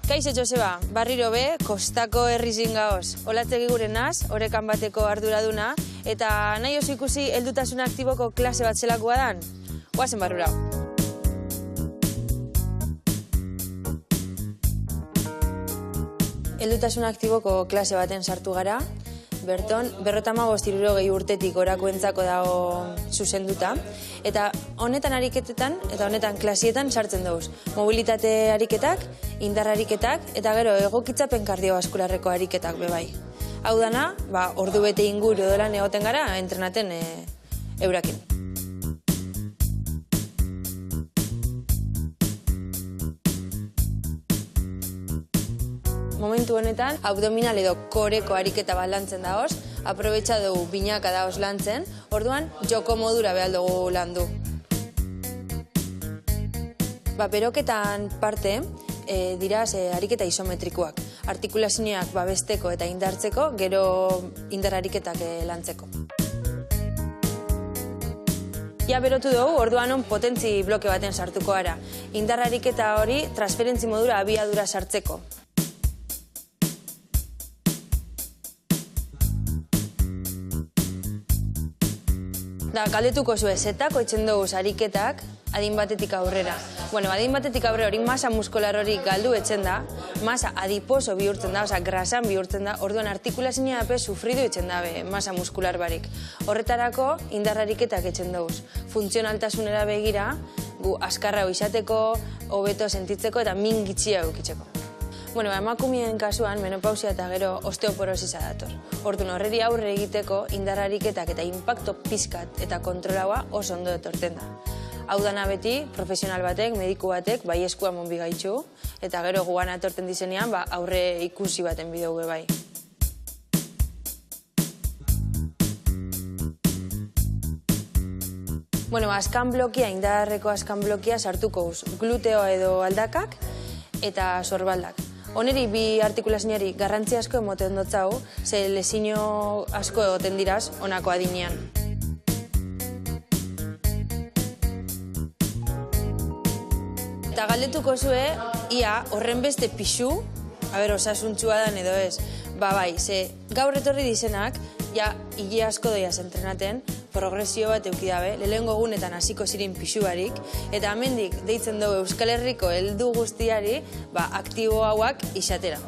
Kaixo Joseba, barriro be, kostako herrizin gaoz. Olatzegi gure naz, orekan bateko arduraduna, eta nahi oso ikusi heldutasun aktiboko klase bat zelakoa dan. Guazen barrura. Heldutasun aktiboko klase baten sartu gara. Berton, 55 urtetik orakoentzako dago zuzenduta. Eta honetan ariketetan, eta honetan klasietan sartzen dauz. Mobilitate ariketak, indar ariketak, eta gero egokitzapen kardiobaskularreko ariketak bebai. Hau dana, ordu bete inguru dolan egoten gara, entrenaten eurakin. Momentu honetan, abdominal edo koreko ariketa bat lantzen daoz, aprobetxa dugu binaka daoz lantzen, orduan joko modura behar dugu landu. Beroketan parte, diraz ariketa isometrikoak, artikulazioak babesteko eta indartzeko, gero indar ariketak lantzeko. Ja berotu dugu, orduan on potentzi bloke baten sartuko gara. Indar ariketa hori transferentzi modura abiadura sartzeko. Galdetuko zuen, zetako itzen dugu ariketak adin batetik aurrera. Adin batetik aurrera hori masa muskular hori galdu etzen da, masa adiposo bihurtzen da, grasan bihurtzen da, orduan artikulazioa epe sufridu etzen da masa muskular barik. Horretarako indar ariketak etzen dugu. Funtzionaltasunera begira, gu askarra izateko, hobeto sentitzeko eta min gitxia eukitzeko. Emakumeen kasuan, menopausia eta gero osteoporosisa dator. Orduan horreri aurre egiteko indar ariketak eta inpakto pizkat eta kontrolaua oso ondo etorten da. Hau dana beti, profesional batek, mediku batek, bai eskua monbi gaitxu, eta gero guana etorten dizenean, aurre ikusi baten bideu bai. Askan blokia, indarreko askan blokia sartuko uz, gluteoa edo aldakak eta sorbaldak. Oneri bi artikulazioari garrantzi asko emoten dotzau, ze lesino asko egoten diraz honako adinean. Eta galdetuko zue, ia horren beste pixu, osasuntsua dan edo ez, bai, ze gaur etorri dizenak, ja hile asko doiaz entrenaten, progresio bat eukidabe, lehengo egunetan hasiko ziren pixu barik, eta hemendik deitzen dugu Euskal Herriko heldu guztiari aktibo hauak izatera.